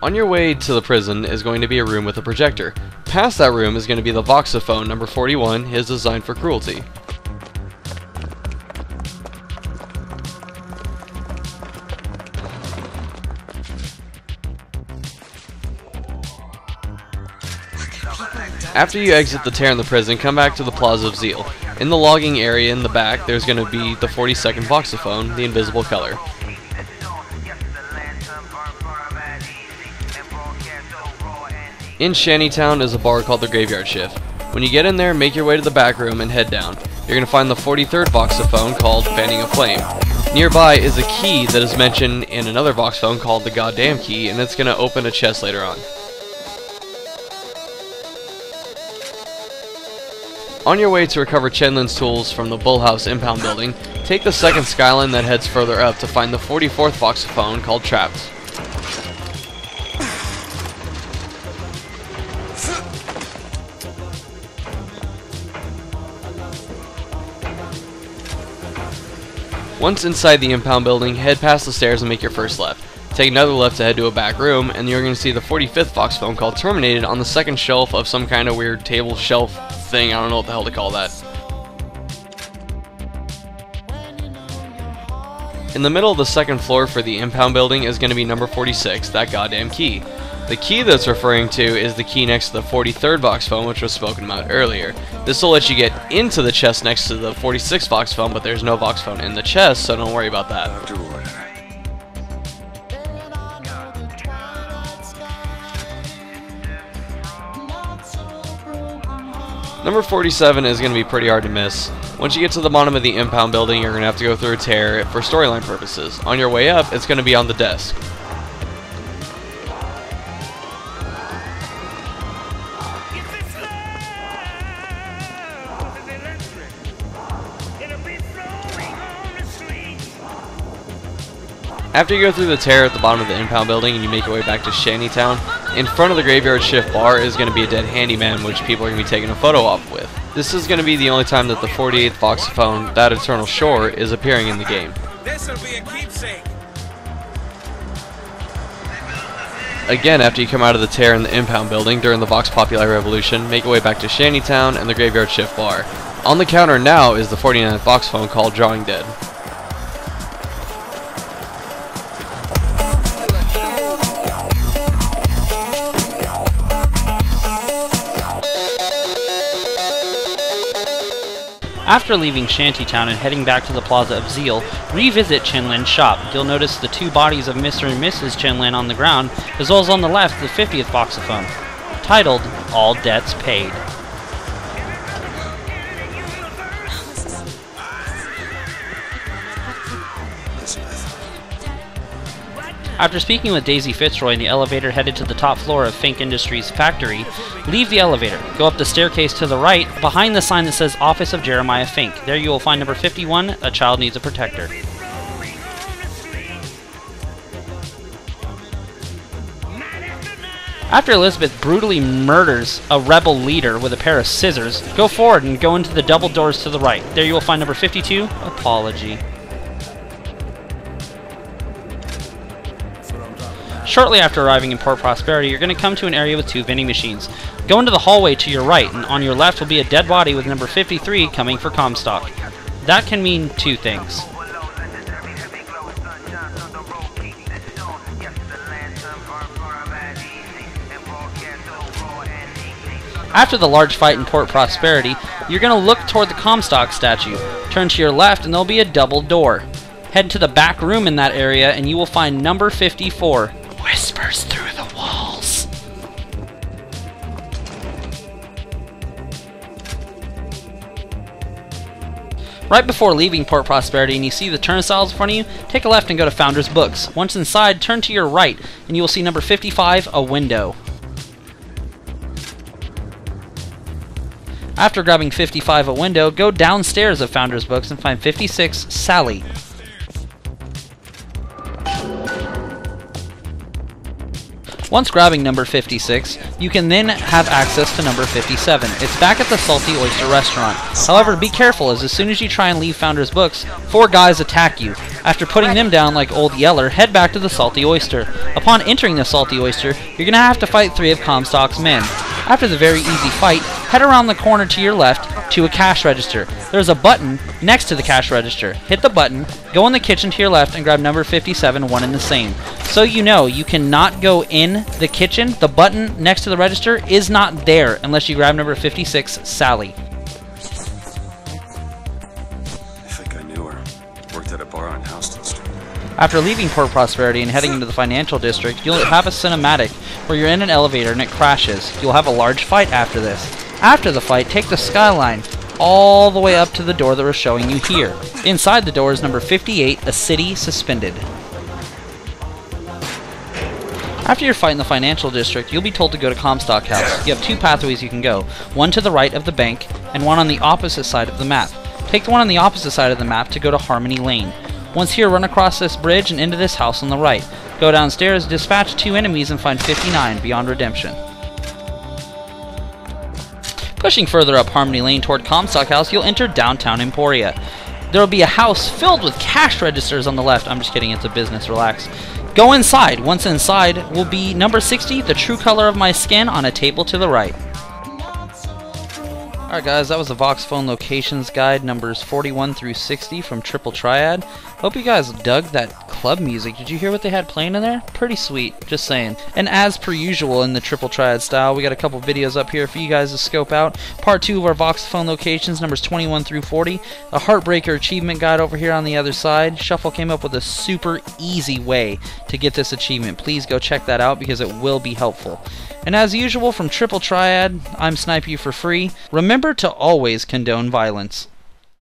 On your way to the prison is going to be a room with a projector. Past that room is going to be the Voxophone number 41, is designed for cruelty. After you exit the tear in the prison, come back to the Plaza of Zeal. In the logging area in the back, there's going to be the 42nd Voxophone, the invisible color. In Shantytown is a bar called the Graveyard Shift. When you get in there, make your way to the back room and head down. You're going to find the 43rd Voxophone called Fanning a Flame. Nearby is a key that is mentioned in another Voxophone called the Goddamn Key, and it's going to open a chest later on. On your way to recover Chenlin's tools from the Bullhouse Impound building, take the second skyline that heads further up to find the 44th Voxophone called Trapped. Once inside the Impound building, head past the stairs and make your first left. Take another left to head to a back room, and you're going to see the 45th Voxophone called Terminated on the second shelf of some kind of weird table shelf thing. I don't know what the hell to call that. In the middle of the second floor for the Impound building is going to be number 46, that goddamn key. The key that's referring to is the key next to the 43rd Voxophone, which was spoken about earlier. This will let you get into the chest next to the 46th Voxophone, but there's no Voxophone in the chest, so don't worry about that. Number 47 is going to be pretty hard to miss. Once you get to the bottom of the Impound building, you're going to have to go through a tear for storyline purposes. On your way up, it's going to be on the desk. After you go through the tear at the bottom of the Impound building and you make your way back to Shantytown, in front of the Graveyard Shift bar is going to be a dead handyman which people are going to be taking a photo op with. This is going to be the only time that the 48th Voxophone, that Eternal Shore, is appearing in the game. This'll be a keepsake. Again, after you come out of the tear in the Impound building during the Vox Populi Revolution, make your way back to Shantytown and the Graveyard Shift bar. On the counter now is the 49th Voxophone called Drawing Dead. After leaving Shantytown and heading back to the Plaza of Zeal, revisit Chenlin's shop. You'll notice the two bodies of Mr. and Mrs. Chenlin on the ground, as well as on the left the 50th Voxophone, titled All Debts Paid. After speaking with Daisy Fitzroy in the elevator headed to the top floor of Fink Industries factory, leave the elevator, go up the staircase to the right, behind the sign that says Office of Jeremiah Fink. There you will find number 51, A Child Needs a Protector. After Elizabeth brutally murders a rebel leader with a pair of scissors, go forward and go into the double doors to the right. There you will find number 52, Apology. Shortly after arriving in Port Prosperity, you're going to come to an area with two vending machines. Go into the hallway to your right, and on your left will be a dead body with number 53 coming for Comstock. That can mean two things. After the large fight in Port Prosperity, you're going to look toward the Comstock statue. Turn to your left and there'll be a double door. Head to the back room in that area and you will find number 54. Whispers through the walls. Right before leaving Port Prosperity and you see the turnstiles in front of you, take a left and go to Founders Books. Once inside, turn to your right and you will see number 55, A Window. After grabbing 55, A Window, go downstairs of Founders Books and find 56, Sally. Once grabbing number 56, you can then have access to number 57. It's back at the Salty Oyster restaurant. However, be careful, as soon as you try and leave Founder's books, 4 guys attack you. After putting them down like Old Yeller, head back to the Salty Oyster. Upon entering the Salty Oyster, you're going to have to fight 3 of Comstock's men. After the very easy fight, head around the corner to your left to a cash register. There's a button next to the cash register. Hit the button, go in the kitchen to your left, and grab number 57, one and the same. So you know, you cannot go in the kitchen. The button next to the register is not there unless you grab number 56, Sally. I think I knew her. Worked at a bar on Houston Street. After leaving Port Prosperity and heading into the financial district, you'll have a cinematic where you're in an elevator and it crashes. You'll have a large fight after this. After the fight, take the skyline all the way up to the door that we're showing you here. Inside the door is number 58, a city suspended. After your fight in the financial district, you'll be told to go to Comstock House. You have 2 pathways you can go, one to the right of the bank and one on the opposite side of the map. Take the one on the opposite side of the map to go to Harmony Lane. Once here, run across this bridge and into this house on the right. Go downstairs, dispatch 2 enemies, and find 59 beyond redemption. Pushing further up Harmony Lane toward Comstock House, you'll enter downtown Emporia. There will be a house filled with cash registers on the left. I'm just kidding, it's a business, relax. Go inside. Once inside will be number 60, the true color of my skin, on a table to the right. Alright guys, that was the Voxophone locations guide numbers 41 through 60 from Triple Triad. Hope you guys dug that club music. Did you hear what they had playing in there? Pretty sweet, just saying. And as per usual in the Triple Triad style, we got a couple videos up here for you guys to scope out. Part 2 of our Voxophone locations, numbers 21 through 40. A Heartbreaker achievement guide over here on the other side. Shuffle came up with a super easy way to get this achievement. Please go check that out because it will be helpful. And as usual from Triple Triad, I'm Snipe You for free. Remember to always condone violence.